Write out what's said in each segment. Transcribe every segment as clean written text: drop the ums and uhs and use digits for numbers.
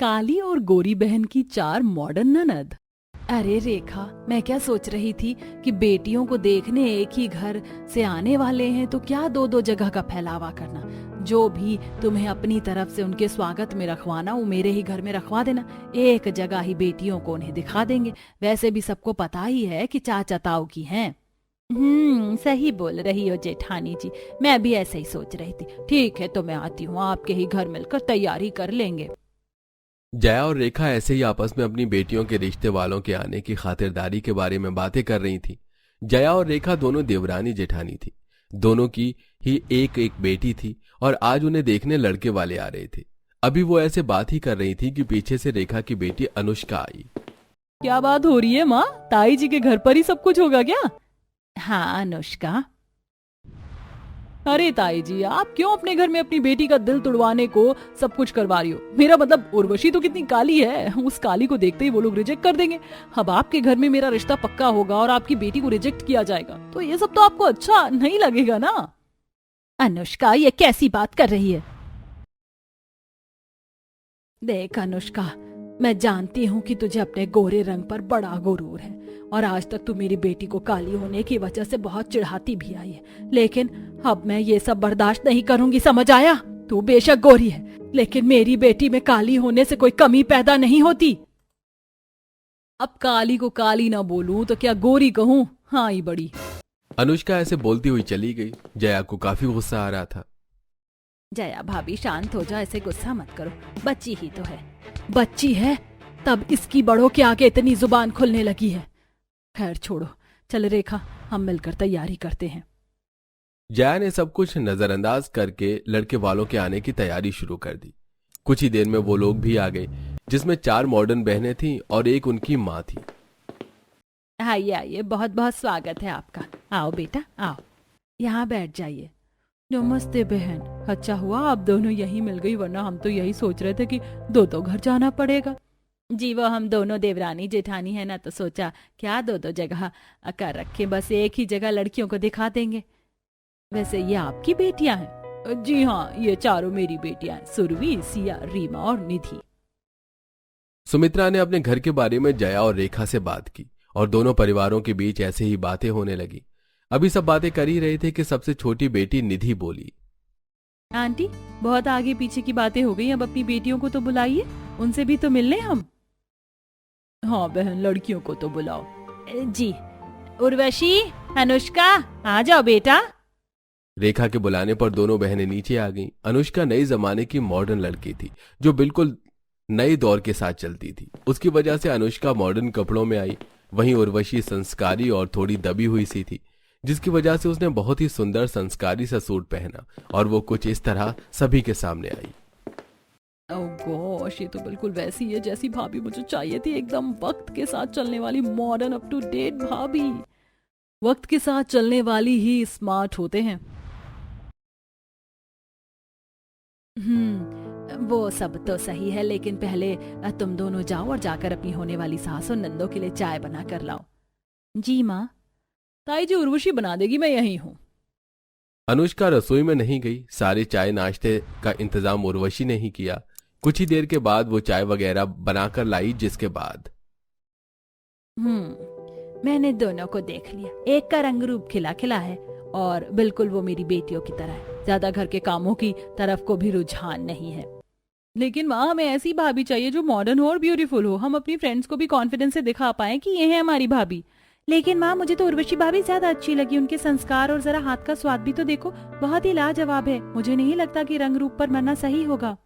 काली और गोरी बहन की 4 मॉडर्न ननद। अरे रेखा, मैं क्या सोच रही थी कि बेटियों को देखने एक ही घर से आने वाले हैं तो क्या दो दो जगह का फैलावा करना। जो भी तुम्हें अपनी तरफ से उनके स्वागत में रखवाना वो मेरे ही घर में रखवा देना। एक जगह ही बेटियों को उन्हें दिखा देंगे। वैसे भी सबको पता ही है कि चाचा ताऊ की हैं। सही बोल रही हो जेठानी जी, मैं भी ऐसे ही सोच रही थी। ठीक है, तो मैं आती हूँ, आपके ही घर मिलकर तैयारी कर लेंगे। जया और रेखा ऐसे ही आपस में अपनी बेटियों के रिश्ते वालों के आने की खातिरदारी के बारे में बातें कर रही थी। जया और रेखा दोनों देवरानी जेठानी थी। दोनों की ही एक एक बेटी थी और आज उन्हें देखने लड़के वाले आ रहे थे। अभी वो ऐसे बात ही कर रही थी कि पीछे से रेखा की बेटी अनुष्का आई। क्या बात हो रही है माँ? ताई जी के घर पर ही सब कुछ होगा क्या? हाँ अनुष्का। अरे ताई जी, आप क्यों अपने घर में अपनी बेटी का दिल तुड़वाने को सब कुछ करवा रही हो? मेरा मतलब उर्वशी तो कितनी काली है, उस काली को देखते ही वो लोग रिजेक्ट कर देंगे। अब आपके घर में मेरा रिश्ता पक्का होगा और आपकी बेटी को रिजेक्ट किया जाएगा तो ये सब तो आपको अच्छा नहीं लगेगा ना। अनुष्का, ये कैसी बात कर रही है? देख अनुष्का, मैं जानती हूँ कि तुझे अपने गोरे रंग पर बड़ा गुरूर है और आज तक तू मेरी बेटी को काली होने की वजह से बहुत चिढ़ाती भी आई है, लेकिन अब मैं ये सब बर्दाश्त नहीं करूंगी, समझ आया? तू बेशक गोरी है लेकिन मेरी बेटी में काली होने से कोई कमी पैदा नहीं होती। अब काली को काली ना बोलूं तो क्या गोरी कहूं? हाँ ही बड़ी। अनुष्का ऐसे बोलती हुई चली गई। जया को काफी गुस्सा आ रहा था। जया भाभी शांत हो जा, ऐसे गुस्सा मत करो, बच्ची ही तो है। बच्ची है तब इसकी बड़ों के आगे इतनी जुबान खुलने लगी है। खैर छोड़ो, चल रेखा, हम मिलकर तैयारी करते हैं। जया ने सब कुछ नजरअंदाज करके लड़के वालों के आने की तैयारी शुरू कर दी। कुछ ही देर में वो लोग भी आ गए, जिसमें 4 मॉडर्न बहनें थीं और एक उनकी माँ थी। आइए आइए, बहुत बहुत स्वागत है आपका। आओ बेटा आओ, यहाँ बैठ जाइए। नमस्ते बहन, अच्छा हुआ आप दोनों यहीं मिल गई, वरना हम तो यही सोच रहे थे कि दो दो घर जाना पड़ेगा। जी वो हम दोनों देवरानी जेठानी है ना, तो सोचा क्या दो दो जगह कर रखे, बस एक ही जगह लड़कियों को दिखा देंगे। वैसे ये आपकी बेटियां हैं? जी हाँ, ये चारों मेरी बेटियां हैं, सुरभि, सिया, रीमा और निधि। सुमित्रा ने अपने घर के बारे में जया और रेखा से बात की और दोनों परिवारों के बीच ऐसे ही बातें होने लगी। अभी सब बातें कर ही रहे थे कि सबसे छोटी बेटी निधि बोली, आंटी बहुत आगे पीछे की बातें हो गई, अब अपनी बेटियों को तो बुलाइए, उनसे भी तो मिलने हम। हाँ बहन, लड़कियों को तो बुलाओ। जी। उर्वशी, अनुष्का, आ जाओ बेटा। रेखा के बुलाने पर दोनों बहनें नीचे आ गईं। अनुष्का नए जमाने की मॉडर्न लड़की थी जो बिल्कुल नए दौर के साथ चलती थी। उसकी वजह से अनुष्का मॉडर्न कपड़ों में आई। वहीं उर्वशी संस्कारी और थोड़ी दबी हुई सी थी, जिसकी वजह से उसने बहुत ही सुंदर संस्कारी सा सूट पहना और वो कुछ इस तरह सभी के सामने आई। ओह गॉश, ये तो बिल्कुल वैसी है जैसी भाभी मुझे चाहिए थी, एकदम वक्त के साथ चलने वाली मॉडर्न अप टू डेट भाभी। वक्त के साथ चलने वाली ही स्मार्ट होते हैं। वो सब तो सही है, लेकिन पहले तुम दोनों जाओ और जाकर अपनी होने वाली सास और नंदों के लिए चाय बना कर लाओ। जी माँ। ताई जी उर्वशी बना देगी, मैं यहीं हूँ। अनुष्का रसोई में नहीं गई। सारे चाय नाश्ते का इंतजाम उर्वशी ने ही किया। कुछ ही देर के बाद वो चाय वगैरह बनाकर लाई, जिसके बाद मैंने दोनों को देख लिया। एक का रंग रूप खिला खिला है और बिल्कुल वो मेरी बेटियों की तरह है, ज्यादा घर के कामों की तरफ को भी रुझान नहीं है। लेकिन माँ, हमें ऐसी भाभी चाहिए जो मॉडर्न हो और ब्यूटीफुल हो, हम अपनी फ्रेंड्स को भी कॉन्फिडेंस से दिखा पाए कि ये है हमारी भाभी। लेकिन माँ, मुझे तो उर्वशी भाभी ज्यादा अच्छी लगी, उनके संस्कार और जरा हाथ का स्वाद भी तो देखो, बहुत ही लाजवाब है। मुझे नहीं लगता कि रंग रूप पर मरना सही होगा।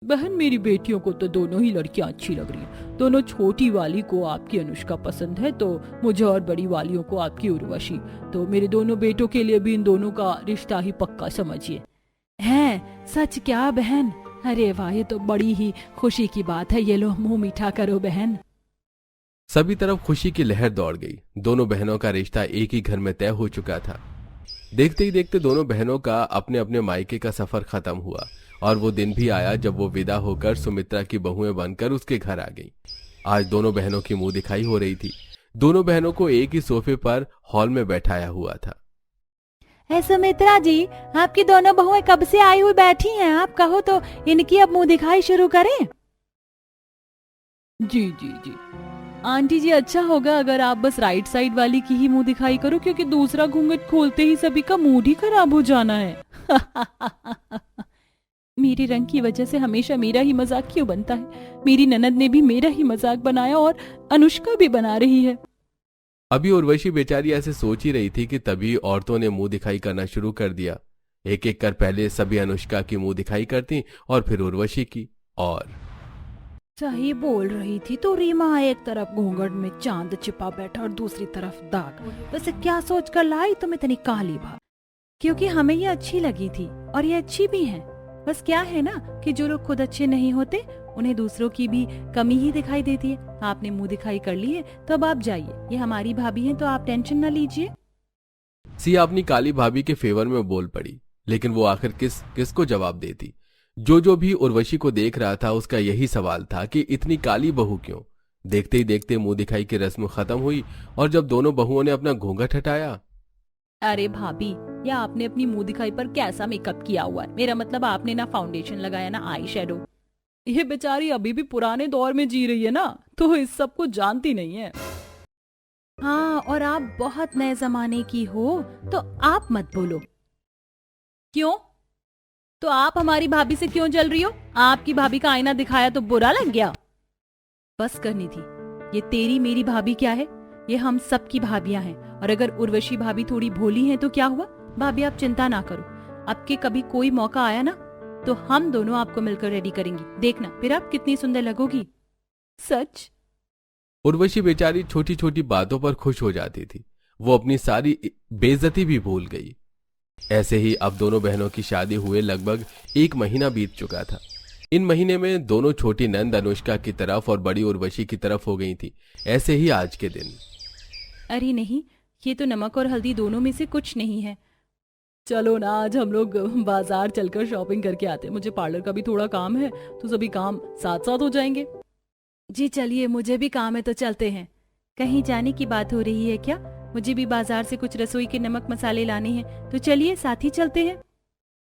बहन, मेरी बेटियों को तो दोनों ही लड़कियां अच्छी लग रही हैं। दोनों, छोटी वाली को आपकी अनुष्का पसंद है तो मुझे, और बड़ी वालियों को आपकी उर्वशी। तो मेरे दोनों बेटों के लिए भी इन दोनों का रिश्ता ही पक्का समझिए। हैं? सच क्या बहन? अरे वाह, ये तो बड़ी ही खुशी की बात है। ये लो, मुंह मीठा करो बहन। सभी तरफ खुशी की लहर दौड़ गई। दोनों बहनों का रिश्ता एक ही घर में तय हो चुका था। देखते ही देखते दोनों बहनों का अपने अपने मायके का सफर खत्म हुआ और वो दिन भी आया जब वो विदा होकर सुमित्रा की बहुएं बनकर उसके घर आ गई। आज दोनों बहनों की मुंह दिखाई हो रही थी। दोनों बहनों को एक ही सोफे पर हॉल में बैठाया हुआ था। सुमित्रा जी, आपकी दोनों बहुएं कब से आई हुई बैठी हैं, आप कहो तो इनकी अब मुंह दिखाई शुरू करें। जी जी जी आंटी जी, अच्छा होगा अगर आप बस राइट साइड वाली की ही मुंह दिखाई करो, क्योंकि दूसरा घूंघट खोलते ही सभी का मूड ही खराब हो जाना है। मेरे रंग की वजह से हमेशा मेरा ही मजाक क्यों बनता है? मेरी ननद ने भी मेरा ही मजाक बनाया और अनुष्का भी बना रही है। अभी उर्वशी बेचारी ऐसे सोच ही रही थी कि तभी औरतों ने मुंह दिखाई करना शुरू कर दिया। एक एक कर पहले सभी अनुष्का की मुंह दिखाई करती और फिर उर्वशी की। और सही बोल रही थी तो रीमा एक तरफ घूंघट में चांद छिपा बैठा और दूसरी तरफ दाग। वैसे क्या सोच कर लाई तुम इतनी काली भाग? क्योंकि हमें ये अच्छी लगी थी और ये अच्छी भी है। बस क्या है ना कि जो लोग खुद अच्छे नहीं होते उन्हें दूसरों की भी कमी ही दिखाई देती है। आपने मुंह दिखाई कर ली है तो अब आप जाइए, ये हमारी भाभी हैं तो आप टेंशन न लीजिए। सिया अपनी काली भाभी के फेवर में बोल पड़ी, लेकिन वो आखिर किसको जवाब देती? जो भी उर्वशी को देख रहा था उसका यही सवाल था कि इतनी काली बहू क्यों? देखते ही देखते मुंह दिखाई की रस्म खत्म हुई और जब दोनों बहुओं ने अपना घूंघट हटाया। अरे भाभी, ये आपने अपनी मुंह दिखाई पर कैसा मेकअप किया हुआ है? मेरा मतलब आपने ना फाउंडेशन लगाया ना आई शेडो। ये बेचारी अभी भी पुराने दौर में जी रही है ना, तो इस सब को जानती नहीं है। हाँ, और आप बहुत नए जमाने की हो तो आप मत बोलो। क्यों? तो आप हमारी भाभी से क्यों जल रही हो? आपकी भाभी का आईना दिखाया तो बुरा लग गया? बस करनी थी। ये तेरी मेरी भाभी क्या है, ये हम सब की भाभियां हैं। और अगर उर्वशी भाभी थोड़ी भोली हैं तो क्या हुआ? भाभी आप चिंता ना करो, आपके कभी कोई मौका आया ना तो हम दोनों आपको मिलकर रेडी करेंगी। देखना फिर आप कितनी सुंदर लगोगी। सच? उर्वशी बेचारी छोटी छोटी बातों पर खुश हो जाती थी। वो अपनी सारी बेइज्जती भी भूल गई। ऐसे ही अब दोनों बहनों की शादी हुए लगभग 1 महीना बीत चुका था। इन महीने में दोनों छोटी नंद अनुष्का की तरफ और बड़ी उर्वशी की तरफ हो गई थी। ऐसे ही आज के दिन। अरे नहीं, ये तो नमक और हल्दी दोनों में से कुछ नहीं है। चलो ना, आज हम लोग बाजार चलकर शॉपिंग करके आते हैं। मुझे पार्लर का भी थोड़ा काम है तो सभी काम साथ साथ हो जाएंगे। जी चलिए, मुझे भी काम है तो चलते हैं। कहीं जाने की बात हो रही है क्या? मुझे भी बाजार से कुछ रसोई के नमक मसाले लाने हैं, तो चलिए साथ ही चलते हैं।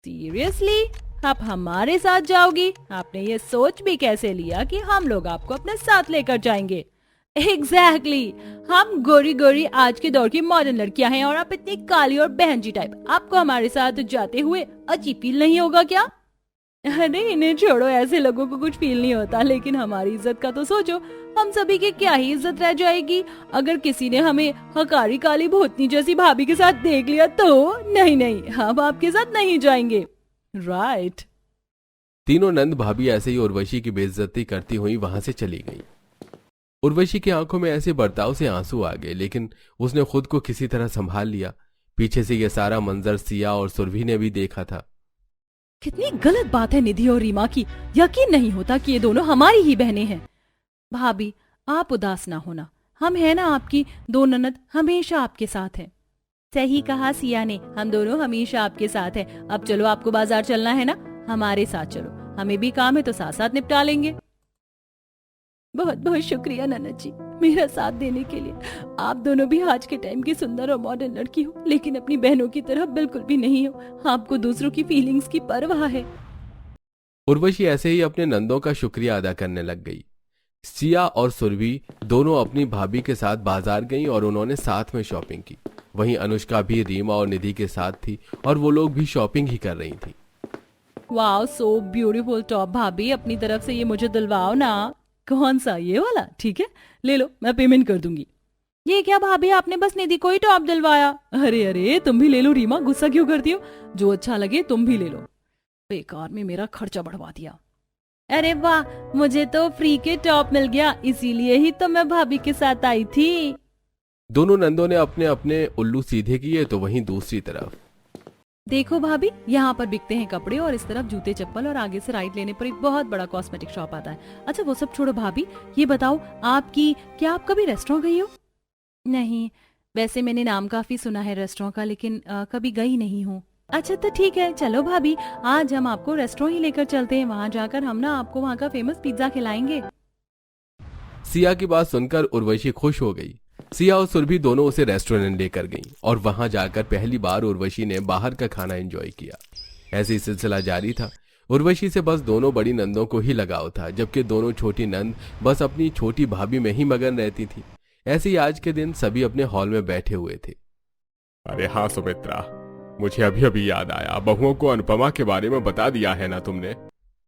सीरियसली? आप हमारे साथ जाओगी? आपने ये सोच भी कैसे लिया कि हम लोग आपको अपने साथ लेकर जाएंगे? एग्जैक्टली हम गोरी गोरी आज के दौर की मॉडर्न लड़कियां हैं और आप इतनी काली और बहन जी टाइप। आपको हमारे साथ जाते हुए अजीब फील नहीं होगा क्या? अरे इन्हें छोड़ो, ऐसे लोगों को कुछ फील नहीं होता, लेकिन हमारी इज्जत का तो सोचो। हम सभी की क्या ही इज्जत रह जाएगी अगर किसी ने हमें हकारी काली भूतनी जैसी भाभी के साथ देख लिया तो? नहीं नहीं, हम आपके साथ नहीं जाएंगे। राइट। तीनों नंद भाभी ऐसे ही उर्वशी की बेइज्जती करती हुई वहां से चली गई। उर्वशी की आंखों में ऐसे बर्ताव से आंसू आ गए, लेकिन उसने खुद को किसी तरह संभाल लिया। पीछे से यह सारा मंजर सिया और सुरभि ने भी देखा था। कितनी गलत बात है निधि और रीमा की। यकीन नहीं होता कि ये दोनों हमारी ही बहनें हैं। भाभी आप उदास ना होना, हम है ना आपकी दो ननद, हमेशा आपके साथ हैं। सही कहा सिया ने, हम दोनों हमेशा आपके साथ हैं। अब चलो, आपको बाजार चलना है ना, हमारे साथ चलो। हमें भी काम है तो साथ साथ निपटा लेंगे। बहुत बहुत शुक्रिया ननद जी, मेरा साथ देने के लिए। आप दोनों भी आज के टाइम की सुंदर और मॉडर्न लड़की हो, लेकिन अपनी बहनों की तरह बिल्कुल भी नहीं हो। आपको दूसरों की फीलिंग्स की परवाह है। उर्वशी ऐसे ही अपने नंदों का शुक्रिया अदा करने लग गई। सिया और सुरभि दोनों अपनी भाभी के साथ बाजार गईं और उन्होंने साथ में शॉपिंग की। वहीं अनुष्का भी रीमा और निधि के साथ थी और वो लोग भी शॉपिंग ही कर रही थी। Wow, so beautiful top. भाभी अपनी तरफ से ये मुझे दिलवाओ ना। कौन सा? ये वाला? ठीक है, ले लो, मैं पेमेंट कर दूंगी। ये क्या भाभी, आपने बस निधि को ही टॉप दिलवाया? अरे अरे, तुम भी ले लो रीमा, गुस्सा क्यों करती हो? जो अच्छा लगे तुम भी ले लो। बेकार में मेरा खर्चा बढ़वा दिया। अरे वाह, मुझे तो फ्री के टॉप मिल गया, इसीलिए ही तो मैं भाभी के साथ आई थी। दोनों नंदों ने अपने अपने उल्लू सीधे किए तो वहीं दूसरी तरफ देखो भाभी, यहाँ पर बिकते हैं कपड़े और इस तरफ जूते चप्पल, और आगे से राइट लेने पर एक बहुत बड़ा कॉस्मेटिक शॉप आता है। अच्छा वो सब छोड़ो भाभी, ये बताओ क्या आप कभी रेस्टोरेंट गई हो? नहीं, वैसे मैंने नाम काफी सुना है रेस्टोरेंट का, लेकिन कभी गई नहीं हूँ। अच्छा तो ठीक है, चलो भाभी, आज हम आपको रेस्टोरेंट ही लेकर चलते हैं। वहाँ जाकर हम ना आपको वहाँ का फेमस पिज्जा खिलाएंगे। सिया की बात सुनकर उर्वशी खुश हो गई। सिया और सुरभि दोनों उसे रेस्टोरेंट लेकर गईं और वहां जाकर पहली बार उर्वशी ने बाहर का खाना एंजॉय किया। ऐसे ही सिलसिला जारी था। उर्वशी से बस दोनों बड़ी नंदों को ही लगाव था, जबकि दोनों छोटी नंद बस अपनी छोटी भाभी में ही मगन रहती थी। ऐसे ही आज के दिन सभी अपने हॉल में बैठे हुए थे। अरे हाँ सुमित्रा, मुझे अभी अभी याद आया, बहुओं को अनुपमा के बारे में बता दिया है ना तुमने?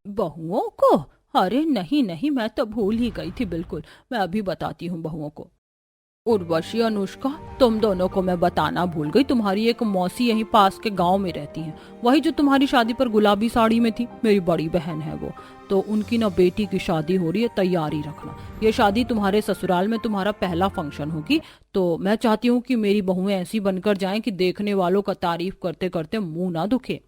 बहुओं को? अरे नहीं नहीं, मैं तो भूल ही गई थी बिल्कुल। मैं अभी बताती हूँ बहुओं को। उर्वशी, अनुष्का, तुम दोनों को मैं बताना भूल गई। तुम्हारी एक मौसी यहीं पास के गांव में रहती हैं, वही जो तुम्हारी शादी पर गुलाबी साड़ी में थी, मेरी बड़ी बहन है वो। तो उनकी ना बेटी की शादी हो रही है, तैयारी रखना। ये शादी तुम्हारे ससुराल में तुम्हारा पहला फंक्शन होगी, तो मैं चाहती हूँ कि मेरी बहुएं ऐसी बनकर जाएं कि देखने वालों का तारीफ करते करते मुंह ना दुखे।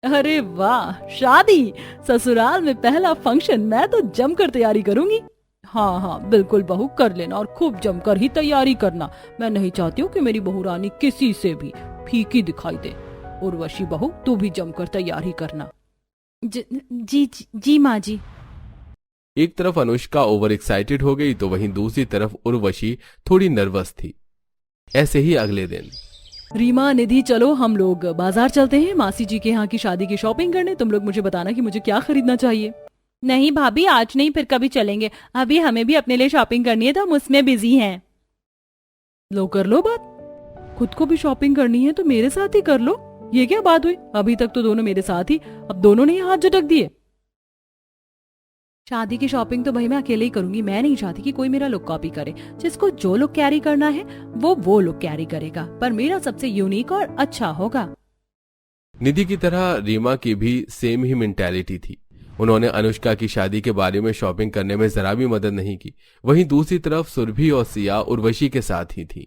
अरे वाह, शादी, ससुराल में पहला फंक्शन, मैं तो जमकर तैयारी करूंगी। हाँ हाँ बिल्कुल बहू, कर लेना और खूब जमकर ही तैयारी करना। मैं नहीं चाहती हूँ कि मेरी बहू रानी किसी से भी फीकी दिखाई दे। उर्वशी बहू, तू भी जमकर तैयारी करना। जी माँ जी। एक तरफ अनुष्का ओवर एक्साइटेड हो गई तो वहीं दूसरी तरफ उर्वशी थोड़ी नर्वस थी। ऐसे ही अगले दिन, रीमा, निधि, चलो हम लोग बाजार चलते हैं मासी जी के यहाँ की शादी की शॉपिंग करने। तुम लोग मुझे बताना कि मुझे क्या खरीदना चाहिए। नहीं भाभी, आज नहीं, फिर कभी चलेंगे। अभी हमें भी अपने लिए शॉपिंग करनी है तो हम उसमें बिजी हैं। लो कर लो बात, खुद को भी शॉपिंग करनी है तो मेरे साथ ही कर लो। ये क्या बात हुई? अभी तक तो दोनों मेरे साथ ही, अब दोनों ने ही हाथ झटक दिए। शादी की शॉपिंग तो भाई मैं अकेले ही करूंगी। मैं नहीं चाहती कि कोई मेरा लुक कॉपी करे। जिसको जो लुक कैरी करना है वो लुक कैरी करेगा, पर मेरा सबसे यूनिक और अच्छा होगा। निधि की तरह रीमा की भी सेम ही मेंटालिटी थी। उन्होंने अनुष्का की शादी के बारे में शॉपिंग करने में जरा भी मदद नहीं की। वहीं दूसरी तरफ सुरभि और सिया उर्वशी के साथ ही थी।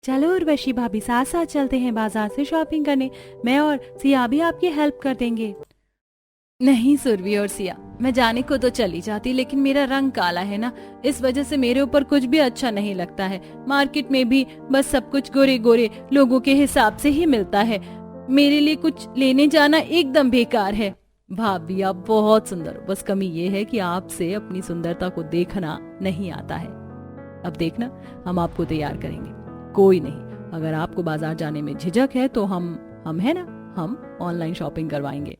चलो उर्वशी भाभी, साथ साथ चलते हैं बाजार से शॉपिंग करने। मैं और सिया भी आपकी हेल्प कर देंगे। नहीं सुरभि और सिया, मैं जाने को तो चली जाती, लेकिन मेरा रंग काला है ना, इस वजह से मेरे ऊपर कुछ भी अच्छा नहीं लगता है। मार्केट में भी बस सब कुछ गोरे गोरे लोगों के हिसाब से ही मिलता है। मेरे लिए कुछ लेने जाना एकदम बेकार है। भाभी आप बहुत सुंदर हो, बस कमी ये है कि आपसे अपनी सुंदरता को देखना नहीं आता है। अब देखना, हम आपको तैयार करेंगे। कोई नहीं, अगर आपको बाजार जाने में झिझक है तो हम है ना, हम ऑनलाइन शॉपिंग करवाएंगे।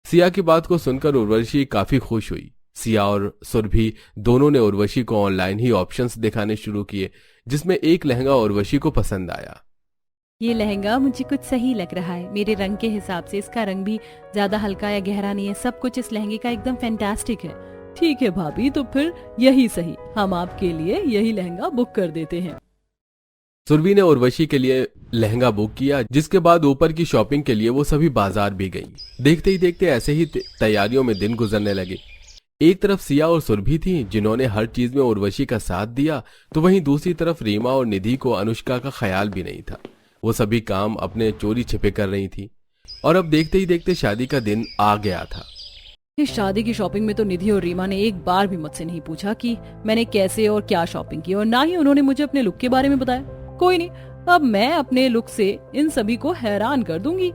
सिया की बात को सुनकर उर्वशी काफी खुश हुई। सिया और सुरभि दोनों ने उर्वशी को ऑनलाइन ही ऑप्शंस दिखाने शुरू किए, जिसमें एक लहंगा उर्वशी को पसंद आया। ये लहंगा मुझे कुछ सही लग रहा है, मेरे रंग के हिसाब से। इसका रंग भी ज्यादा हल्का या गहरा नहीं है, सब कुछ इस लहंगे का एकदम फैंटास्टिक है। ठीक है भाभी, तो फिर यही सही, हम आपके लिए यही लहंगा बुक कर देते हैं। सुरभि ने उर्वशी के लिए लहंगा बुक किया, जिसके बाद ऊपर की शॉपिंग के लिए वो सभी बाजार भी गईं। देखते ही देखते ऐसे ही तैयारियों में दिन गुजरने लगे। एक तरफ सिया और सुरभि थी जिन्होंने हर चीज में उर्वशी का साथ दिया, तो वहीं दूसरी तरफ रीमा और निधि को अनुष्का का ख्याल भी नहीं था। वो सभी काम अपने चोरी छिपे कर रही थी। और अब देखते ही देखते शादी का दिन आ गया था। इस शादी की शॉपिंग में तो निधि और रीमा ने एक बार भी मुझसे नहीं पूछा कि मैंने कैसे और क्या शॉपिंग की, और ना ही उन्होंने मुझे अपने लुक के बारे में बताया। कोई नहीं, अब मैं अपने लुक से इन सभी को हैरान कर दूंगी।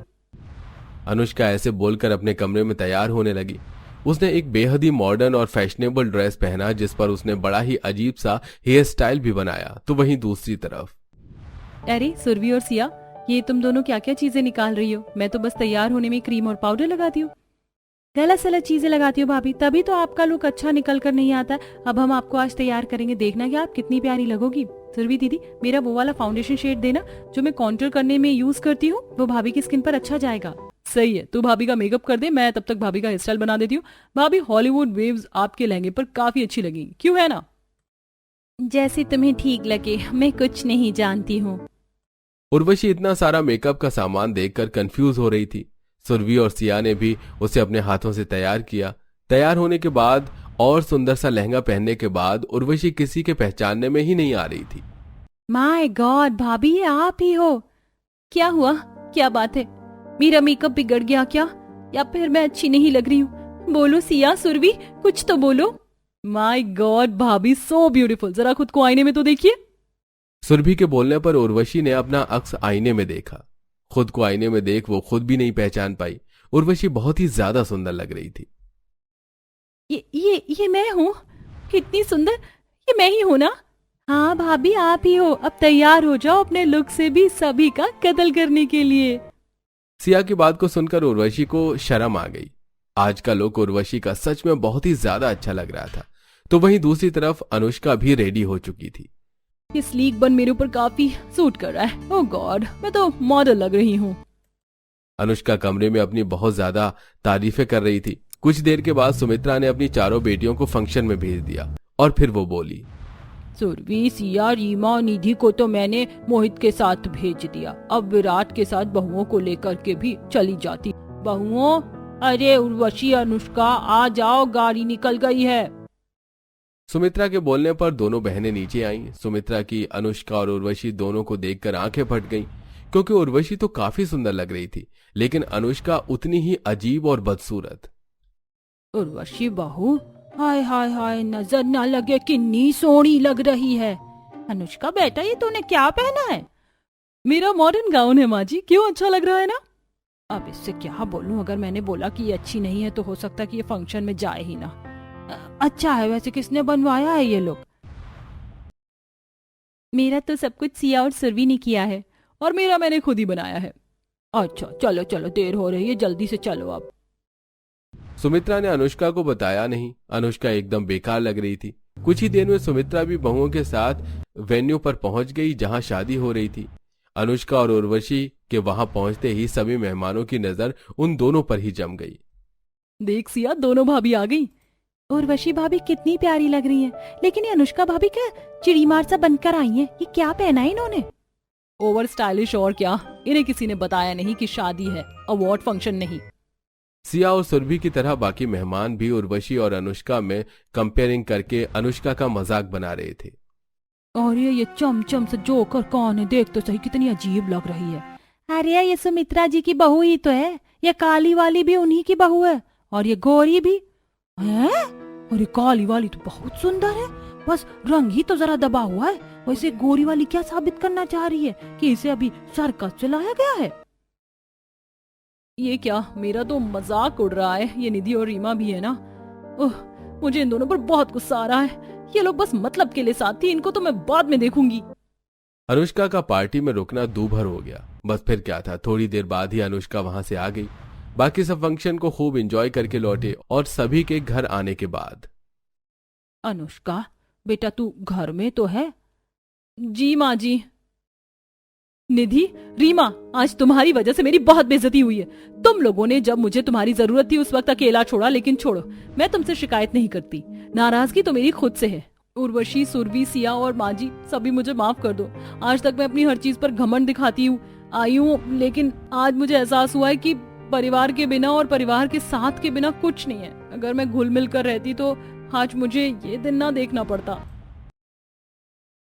अनुष्का ऐसे बोलकर अपने कमरे में तैयार होने लगी। उसने एक बेहद ही मॉडर्न और फैशनेबल ड्रेस पहना, जिस पर उसने बड़ा ही अजीब सा हेयर स्टाइल भी बनाया। तो वहीं दूसरी तरफ, अरे सुरभि और सिया, ये तुम दोनों क्या क्या चीजें निकाल रही हो? मैं तो बस तैयार होने में क्रीम और पाउडर लगाती हूँ। गलत सलत चीजें लगाती हो भाभी, तभी तो आपका लुक अच्छा निकल कर नहीं आता। अब हम आपको आज तैयार करेंगे, देखना कि आप कितनी प्यारी लगोगी। सुरभि दीदी, मेरा वो वाला फाउंडेशन शेड देना जो मैं कॉन्टूर करने में यूज करती हूँ, वो भाभी की स्किन पर अच्छा जाएगा। सही है, तू भाभी का मेकअप कर दे, मैं तब तक भाभी का हेयर स्टाइल बना देती हूँ। भाभी, हॉलीवुड वेव्स आपके लहंगे पर काफी अच्छी लगेंगी, क्यों है ना? जैसे तुम्हें ठीक लगे, मैं कुछ नहीं जानती हूँ। उर्वशी इतना सारा मेकअप का सामान देखकर कंफ्यूज हो रही थी। सुरभि और सिया ने भी उसे अपने हाथों से तैयार किया। तैयार होने के बाद और सुंदर सा लहंगा पहनने के बाद उर्वशी किसी के पहचानने में ही नहीं आ रही थी। माय गॉड भाभी, ये आप ही हो? क्या हुआ, क्या बात है? मेरा मेकअप बिगड़ गया क्या, या फिर मैं अच्छी नहीं लग रही हूँ? बोलो सिया, सुरभि, कुछ तो बोलो। माय गॉड भाभी, सो ब्यूटीफुल, जरा खुद को आईने में तो देखिए। सुरभि के बोलने पर उर्वशी ने अपना अक्स आईने में देखा। खुद को आईने में देख वो खुद भी नहीं पहचान पाई। उर्वशी बहुत ही ज्यादा सुंदर लग रही थी। ये मैं हूँ? कितनी सुंदर, ये मैं ही हूँ ना? हाँ भाभी आप ही हो, अब तैयार हो जाओ अपने लुक से भी सभी का कत्ल करने के लिए। सिया की बात को सुनकर उर्वशी को शर्म आ गई। आज का लुक उर्वशी का सच में बहुत ही ज्यादा अच्छा लग रहा था। तो वहीं दूसरी तरफ अनुष्का भी रेडी हो चुकी थी। ये स्लीक बन मेरे ऊपर काफी सूट कर रहा है। ओह गॉड, मैं तो मॉडल लग रही हूँ। अनुष्का कमरे में अपनी बहुत ज्यादा तारीफें कर रही थी। कुछ देर के बाद सुमित्रा ने अपनी चारों बेटियों को फंक्शन में भेज दिया और फिर वो बोली, सुरभि, सिया, रीमा और निधि को तो मैंने मोहित के साथ भेज दिया। अब विराट के साथ बहुओं को लेकर के भी चली जाती। बहुओं, अरे उर्वशी, अनुष्का आ जाओ, गाड़ी निकल गई है। सुमित्रा के बोलने पर दोनों बहनें नीचे आईं। सुमित्रा की अनुष्का और उर्वशी दोनों को देखकर आंखें फट गईं, क्योंकि उर्वशी तो काफी सुंदर लग रही थी, लेकिन अनुष्का उतनी ही अजीब और बदसूरत। उर्वशी बहू, हाय हाय हाय, नजर न लगे कितनी सोहनी लग रही है। अनुष्का बेटा, ये तूने क्या पहना है? मेरा मॉडर्न गाउन है माँ जी, क्यों अच्छा लग रहा है ना? अब इससे क्या बोलूं, अगर मैंने बोला कि ये अच्छी नहीं है तो हो सकता कि ये फंक्शन में जाए ही ना। अच्छा है, वैसे किसने बनवाया है ये लोग? मेरा तो सब कुछ सिया और सुरभि ने किया है, और मेरा मैंने खुद ही बनाया है। अच्छा चलो चलो, देर हो रही है, जल्दी से चलो अब। सुमित्रा ने अनुष्का को बताया नहीं। अनुष्का एकदम बेकार लग रही थी। कुछ ही देर में सुमित्रा भी बहुओं के साथ वेन्यू पर पहुंच गई जहां शादी हो रही थी। अनुष्का और उर्वशी के वहां पहुंचते ही सभी मेहमानों की नजर उन दोनों पर ही जम गई। देख सिया, दोनों भाभी आ गई। उर्वशी भाभी कितनी प्यारी लग रही है, लेकिन ये अनुष्का भाभी क्या चिड़ीमार सा बनकर आई है? ये क्या पहना है इन्होंने? ओवर स्टाइलिश, और क्या। इन्हें किसी ने बताया नहीं कि शादी है, अवार्ड फंक्शन नहीं। सिया और सुरभि की तरह बाकी मेहमान भी उर्वशी और अनुष्का में कंपेयरिंग करके अनुष्का का मजाक बना रहे थे। और ये चमचम से जोकर कौन है? देख तो सही, कितनी अजीब लग रही है। अरे ये सुमित्रा जी की बहू ही तो है। ये काली वाली भी उन्हीं की बहू है, और ये गोरी भी है। और ये काली वाली तो बहुत सुंदर है, बस रंग ही तो जरा दबा हुआ है। वैसे गोरी वाली क्या साबित करना चाह रही है कि इसे अभी सर्कस चलाया गया है? ये क्या, मेरा तो मजाक उड़ रहा है। ये निधि और रीमा भी है ना। ओह, मुझे इन दोनों पर बहुत गुस्सा आ रहा है। ये लोग बस मतलब के लिए साथ थी, इनको तो मैं बाद में देखूंगी। अनुष्का का पार्टी में रुकना दूभर हो गया। बस फिर क्या था, थोड़ी देर बाद ही अनुष्का वहां से आ गई। बाकी सब फंक्शन को खूब एंजॉय करके लौटे और सभी के घर आने के बाद, अनुष्का बेटा, तू घर में तो है? जी माँ जी। निधि, रीमा, आज तुम्हारी वजह से मेरी बहुत बेइज्जती हुई है। तुम लोगों ने जब मुझे तुम्हारी जरूरत थी उस वक्त अकेला छोड़ा, लेकिन छोड़ो, मैं तुमसे शिकायत नहीं करती। नाराजगी तो मेरी खुद से है। उर्वशी, सुरभि, सिया और माँ जी, सभी मुझे माफ कर दो। आज तक मैं अपनी हर चीज पर घमंड दिखाती आई हूँ, लेकिन आज मुझे एहसास हुआ है कि परिवार के बिना और परिवार के साथ के बिना कुछ नहीं है। अगर मैं घुल मिल कर रहती तो आज मुझे ये दिन ना देखना पड़ता।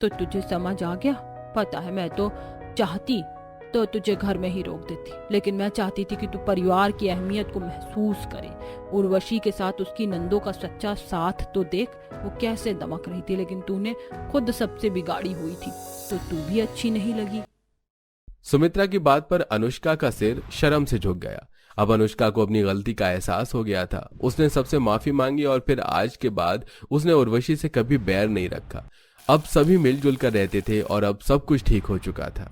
तो तुझे समझ आ गया? पता है, मैं तो चाहती तो तुझे घर में ही रोक देती, लेकिन मैं चाहती थी कि तू परिवार की अहमियत को महसूस करे। उर्वशी के साथ उसकी नंदों का सच्चा साथ तो देख, वो कैसे दमक रही थी, लेकिन तूने खुद सबसे बिगाड़ी हुई थी, तो तू भी अच्छी नहीं लगी। सुमित्रा की बात पर अनुष्का का सिर शर्म से झुक गया। अब अनुष्का को अपनी गलती का एहसास हो गया था। उसने सबसे माफी मांगी और फिर आज के बाद उसने उर्वशी से कभी बैर नहीं रखा। अब सभी मिलजुल कर रहते थे और अब सब कुछ ठीक हो चुका था।